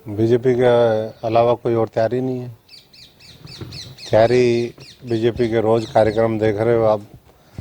BJP के अलावा कोई और तैयारी नहीं है। तैयारी बीजेपी के रोज कार्यक्रम देख रहे हो आप।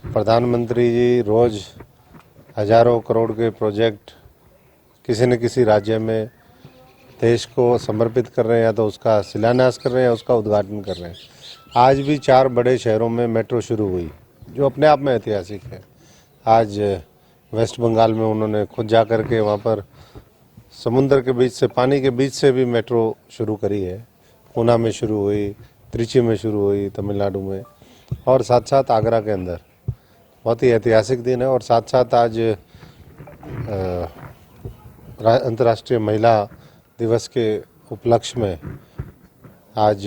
प्रधानमंत्री जी रोज हजारों करोड़ के प्रोजेक्ट किसी न किसी राज्य में देश को समर्पित कर रहे हैं, या तो उसका शिलान्यास कर रहे हैं या उसका उद्घाटन कर रहे हैं। आज भी 4 बड़े शहरों में मेट्रो शुरू हुई, जो अपने आप में ऐतिहासिक है। आज वेस्ट बंगाल में उन्होंने खुद जा कर के वहाँ पर समुद्र के बीच से, पानी के बीच से भी मेट्रो शुरू करी है। पूना में शुरू हुई, त्रिची में शुरू हुई तमिलनाडु में, और साथ साथ आगरा के अंदर। बहुत ही ऐतिहासिक दिन है। और साथ साथ आज अंतर्राष्ट्रीय महिला दिवस के उपलक्ष्य में आज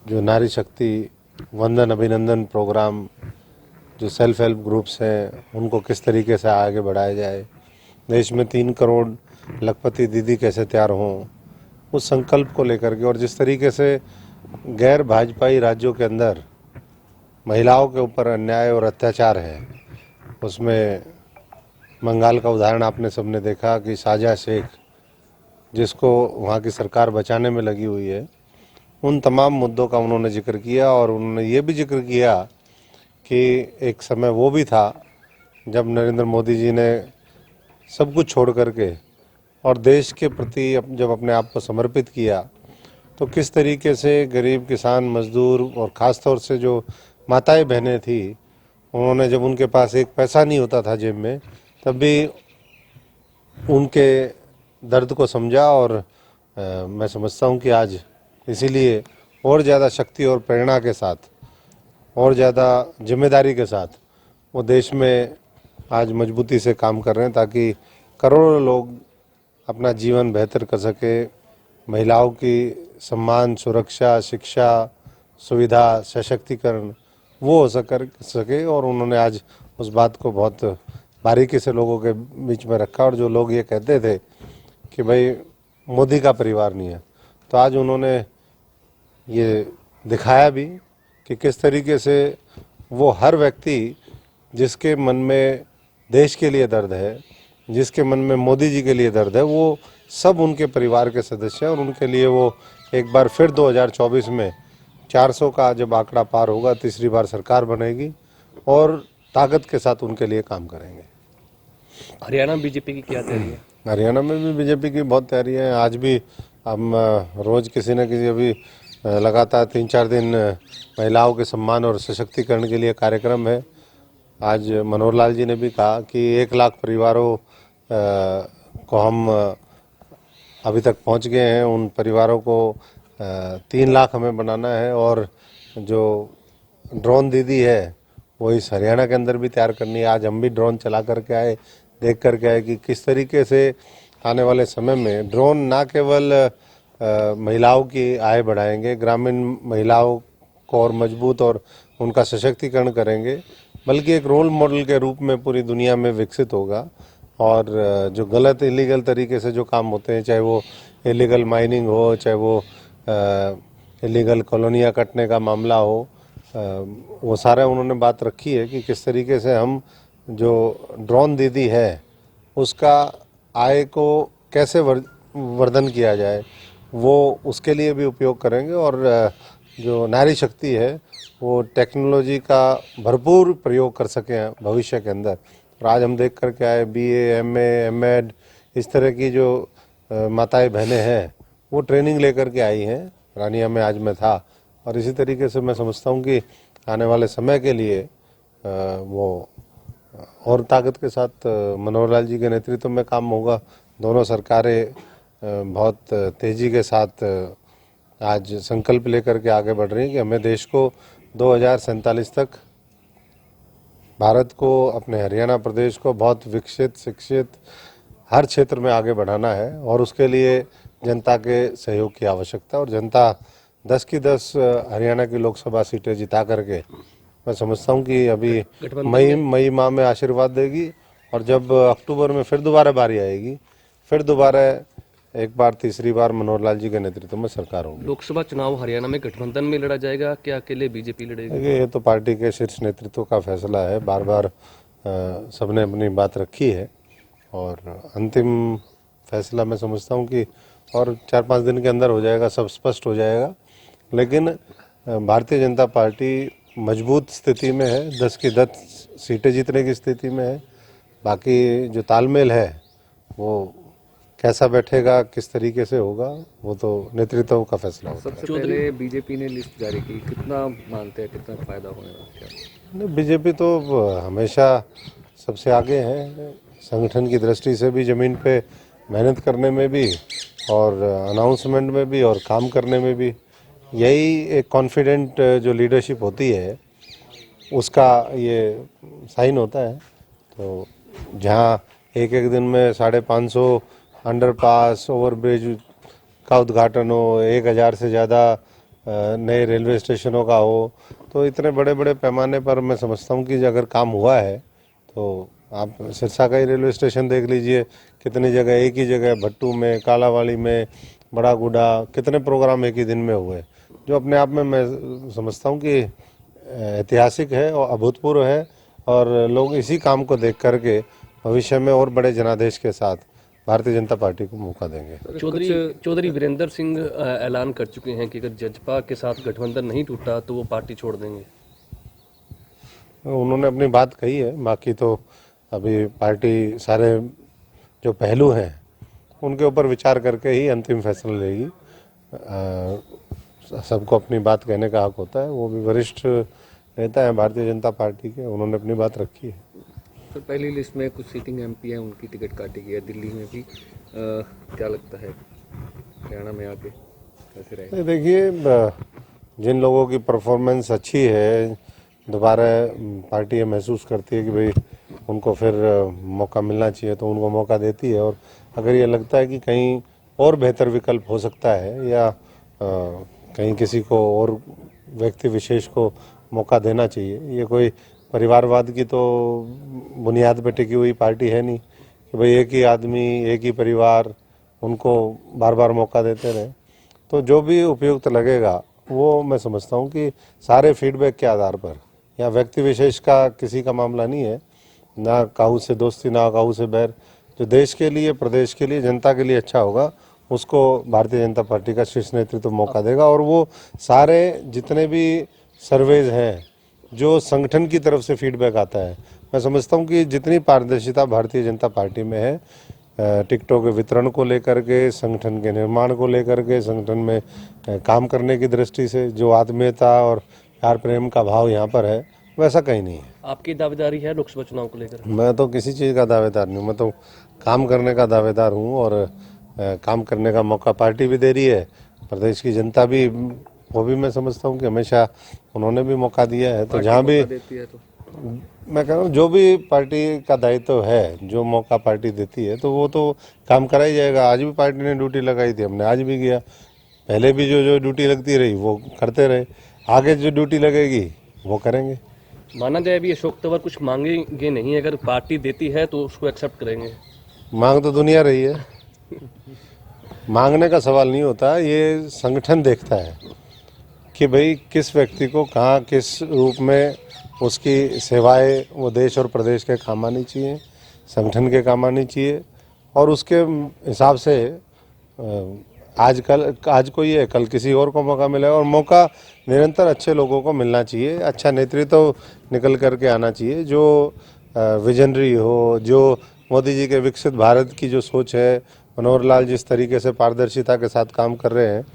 जो नारी शक्ति वंदन अभिनंदन प्रोग्राम, जो सेल्फ हेल्प ग्रुप्स हैं, उनको किस तरीके से आगे बढ़ाया जाए, देश में 3 करोड़ लखपति दीदी कैसे तैयार हों, उस संकल्प को लेकर के, और जिस तरीके से गैर भाजपाई राज्यों के अंदर महिलाओं के ऊपर अन्याय और अत्याचार है, उसमें बंगाल का उदाहरण आपने सबने देखा कि साजा शेख, जिसको वहाँ की सरकार बचाने में लगी हुई है, उन तमाम मुद्दों का उन्होंने जिक्र किया। और उन्होंने ये भी जिक्र किया कि एक समय वो भी था जब नरेंद्र मोदी जी ने सब कुछ छोड़ करके और देश के प्रति जब अपने आप को समर्पित किया, तो किस तरीके से गरीब किसान, मजदूर और ख़ास तौर से जो माताएं बहनें थी, उन्होंने जब उनके पास एक पैसा नहीं होता था जेब में, तब भी उनके दर्द को समझा। और मैं समझता हूँ कि आज इसीलिए और ज़्यादा शक्ति और प्रेरणा के साथ और ज़्यादा जिम्मेदारी के साथ वो देश में आज मजबूती से काम कर रहे हैं, ताकि करोड़ों लोग अपना जीवन बेहतर कर सके। महिलाओं की सम्मान, सुरक्षा, शिक्षा, सुविधा, सशक्तिकरण वो हो सके। और उन्होंने आज उस बात को बहुत बारीकी से लोगों के बीच में रखा। और जो लोग ये कहते थे कि भाई मोदी का परिवार नहीं है, तो आज उन्होंने ये दिखाया भी कि किस तरीके से वो हर व्यक्ति जिसके मन में देश के लिए दर्द है, जिसके मन में मोदी जी के लिए दर्द है, वो सब उनके परिवार के सदस्य हैं। और उनके लिए वो एक बार फिर 2024 में 400 का जब आंकड़ा पार होगा, तीसरी बार सरकार बनेगी और ताकत के साथ उनके लिए काम करेंगे। हरियाणा बीजेपी की क्या तैयारी है? हरियाणा में भी बीजेपी की बहुत तैयारी है। आज भी हम रोज किसी न किसी, अभी लगातार 3-4 दिन महिलाओं के सम्मान और सशक्तिकरण के लिए कार्यक्रम है। आज मनोहर लाल जी ने भी कहा कि 1 लाख परिवारों को हम अभी तक पहुंच गए हैं, उन परिवारों को 3 लाख हमें बनाना है। और जो ड्रोन दीदी है वो इस हरियाणा के अंदर भी तैयार करनी है। आज हम भी ड्रोन चला करके आए, देख करके आए कि किस तरीके से आने वाले समय में ड्रोन ना केवल महिलाओं की आय बढ़ाएंगे, ग्रामीण महिलाओं को और मजबूत और उनका सशक्तिकरण करेंगे, बल्कि एक रोल मॉडल के रूप में पूरी दुनिया में विकसित होगा। और जो गलत इलीगल तरीके से जो काम होते हैं, चाहे वो इलीगल माइनिंग हो, चाहे वो इलीगल कॉलोनियाँ कटने का मामला हो, वो सारा उन्होंने बात रखी है कि किस तरीके से हम जो ड्रोन दीदी है उसका आय को कैसे वर्धन किया जाए, वो उसके लिए भी उपयोग करेंगे। और जो नारी शक्ति है वो टेक्नोलॉजी का भरपूर प्रयोग कर सकें भविष्य के अंदर। और आज हम देख करके आए BA, MA, M.Ed इस तरह की जो माताएं बहनें हैं, वो ट्रेनिंग लेकर के आई हैं। रानिया में आज मैं था, और इसी तरीके से मैं समझता हूँ कि आने वाले समय के लिए वो और ताकत के साथ मनोहर लाल जी के नेतृत्व में काम होगा। दोनों सरकारें बहुत तेज़ी के साथ आज संकल्प लेकर के आगे बढ़ रही हैं कि हमें देश को 2047 तक, भारत को, अपने हरियाणा प्रदेश को बहुत विकसित, शिक्षित हर क्षेत्र में आगे बढ़ाना है। और उसके लिए जनता के सहयोग की आवश्यकता है। और जनता 10 की 10 हरियाणा की लोकसभा सीटें जिता करके, मैं समझता हूँ कि अभी मई माह में आशीर्वाद देगी। और जब अक्टूबर में फिर दोबारा बारी आएगी, फिर दोबारा एक बार तीसरी बार मनोहर लाल जी के नेतृत्व में सरकार होगी। लोकसभा चुनाव हरियाणा में गठबंधन में लड़ा जाएगा, क्या अकेले बीजेपी लड़ेगी? देखिए, ये तो पार्टी के शीर्ष नेतृत्व का फैसला है। बार बार सबने अपनी बात रखी है, और अंतिम फैसला मैं समझता हूँ कि और 4-5 दिन के अंदर हो जाएगा, सब स्पष्ट हो जाएगा। लेकिन भारतीय जनता पार्टी मजबूत स्थिति में है, 10 की 10 सीटें जीतने की स्थिति में है। बाकी जो तालमेल है वो कैसा बैठेगा, किस तरीके से होगा, वो तो नेतृत्व का फैसला होगा। सबसे पहले बीजेपी ने लिस्ट जारी की, कितना मानते हैं कितना फायदा होने वाला क्या? बीजेपी तो हमेशा सबसे आगे है, संगठन की दृष्टि से भी, जमीन पे मेहनत करने में भी और अनाउंसमेंट में भी और काम करने में भी। यही एक कॉन्फिडेंट जो लीडरशिप होती है उसका ये साइन होता है। तो जहाँ एक एक दिन में 550 अंडरपास, ओवरब्रिज का उद्घाटन हो, 1000 से ज़्यादा नए रेलवे स्टेशनों का हो, तो इतने बड़े बड़े पैमाने पर मैं समझता हूँ कि अगर काम हुआ है तो आप सिरसा का ही रेलवे स्टेशन देख लीजिए, कितनी जगह, एक ही जगह भट्टू में, कालावाली में, बड़ा गुडा, कितने प्रोग्राम एक ही दिन में हुए, जो अपने आप में मैं समझता हूँ कि ऐतिहासिक है और अभूतपूर्व है। और लोग इसी काम को देख करके भविष्य में और बड़े जनादेश के साथ भारतीय जनता पार्टी को मौका देंगे। चौधरी वीरेंद्र सिंह ऐलान कर चुके हैं कि अगर जजपा के साथ गठबंधन नहीं टूटा तो वो पार्टी छोड़ देंगे। उन्होंने अपनी बात कही है, बाकी तो अभी पार्टी सारे जो पहलू हैं उनके ऊपर विचार करके ही अंतिम फैसला लेगी। सबको अपनी बात कहने का हक होता है, वो भी वरिष्ठ नेता है भारतीय जनता पार्टी के, उन्होंने अपनी बात रखी है। तो पहली लिस्ट में कुछ सीटिंग एमपी है, उनकी टिकट काटी गई है, दिल्ली में भी क्या लगता है हरियाणा में आके कैसे रहेगा? देखिए, जिन लोगों की परफॉर्मेंस अच्छी है, दोबारा पार्टी ये महसूस करती है कि भाई उनको फिर मौका मिलना चाहिए तो उनको मौका देती है। और अगर ये लगता है कि कहीं और बेहतर विकल्प हो सकता है या कहीं किसी को और व्यक्ति विशेष को मौका देना चाहिए, ये कोई परिवारवाद की तो बुनियाद पर टिकी हुई पार्टी है नहीं कि भाई एक ही आदमी, एक ही परिवार, उनको बार बार मौका देते रहे। तो जो भी उपयुक्त लगेगा वो मैं समझता हूँ कि सारे फीडबैक के आधार पर, या व्यक्ति विशेष का किसी का मामला नहीं है, ना काहू से दोस्ती ना काहू से बैर, जो देश के लिए, प्रदेश के लिए, जनता के लिए अच्छा होगा उसको भारतीय जनता पार्टी का शीर्ष नेतृत्व मौका देगा। और वो सारे जितने भी सर्वेज हैं, जो संगठन की तरफ से फीडबैक आता है, मैं समझता हूँ कि जितनी पारदर्शिता भारतीय जनता पार्टी में है, टिकटों के वितरण को लेकर के, संगठन के निर्माण को लेकर के, संगठन में काम करने की दृष्टि से जो आत्मीयता और प्यार प्रेम का भाव यहाँ पर है, वैसा कहीं नहीं है। आपकी दावेदारी है लोकसभा चुनाव को लेकर? मैं तो किसी चीज़ का दावेदार नहीं हूँ, मैं तो काम करने का दावेदार हूँ। और काम करने का मौका पार्टी भी दे रही है, प्रदेश की जनता भी, वो भी मैं समझता हूँ कि हमेशा उन्होंने भी मौका दिया है। तो जहाँ भी देती है तो मैं कह रहा हूँ, जो भी पार्टी का दायित्व है, जो मौका पार्टी देती है तो वो तो काम करा ही जाएगा। आज भी पार्टी ने ड्यूटी लगाई थी, हमने आज भी किया, पहले भी जो जो ड्यूटी लगती रही वो करते रहे, आगे जो ड्यूटी लगेगी वो करेंगे। माना जाए भी अशोक तंवर कुछ मांगेंगे नहीं, अगर पार्टी देती है तो उसको एक्सेप्ट करेंगे। मांग तो दुनिया रही है, मांगने का सवाल नहीं होता, ये संगठन देखता है कि भाई किस व्यक्ति को कहाँ किस रूप में उसकी सेवाएं वो देश और प्रदेश के काम आनी चाहिए, संगठन के काम आनी चाहिए। और उसके हिसाब से आज को ये, कल किसी और को मौका मिलेगा। और मौका निरंतर अच्छे लोगों को मिलना चाहिए, अच्छा नेतृत्व निकल करके आना चाहिए, जो विजनरी हो, जो मोदी जी के विकसित भारत की जो सोच है, मनोहर लाल जिस तरीके से पारदर्शिता के साथ काम कर रहे हैं,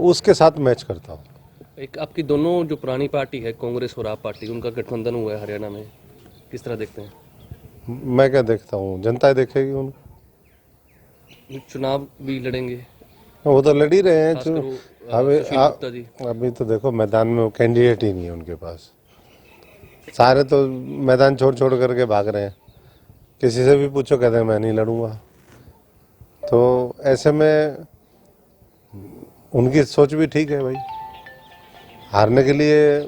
उसके साथ मैच करता हूँ। एक आपकी दोनों जो पुरानी पार्टी है, कांग्रेस और आप पार्टी, उनका गठबंधन हुआ है हरियाणा में, किस तरह देखते हैं? मैं क्या देखता हूँ, जनता देखेगी उनको। चुनाव भी लड़ेंगे? वो तो लड़ ही रहे हैं। सुशील गुप्ता जी। अभी तो देखो मैदान में वो कैंडिडेट ही नहीं है उनके पास, सारे तो मैदान छोड़ छोड़ करके भाग रहे हैं। किसी से भी पूछो कहते हैं मैं नहीं लड़ूंगा। तो ऐसे में उनकी सोच भी ठीक है भाई, हारने के लिए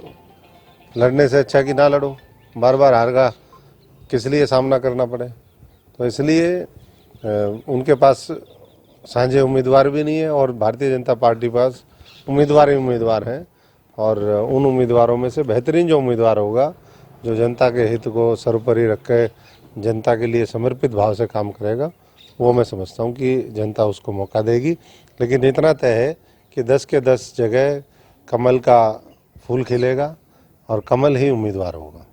लड़ने से अच्छा कि ना लड़ो, बार बार हार का किस लिए सामना करना पड़े। तो इसलिए उनके पास साझे उम्मीदवार भी नहीं है और भारतीय जनता पार्टी पास उम्मीदवार ही उम्मीदवार हैं। और उन उम्मीदवारों में से बेहतरीन जो उम्मीदवार होगा, जो जनता के हित को सर्वोपरि रख के जनता के लिए समर्पित भाव से काम करेगा, वो मैं समझता हूँ कि जनता उसको मौका देगी। लेकिन इतना तय है कि 10 के 10 जगह कमल का फूल खिलेगा और कमल ही उम्मीदवार होगा।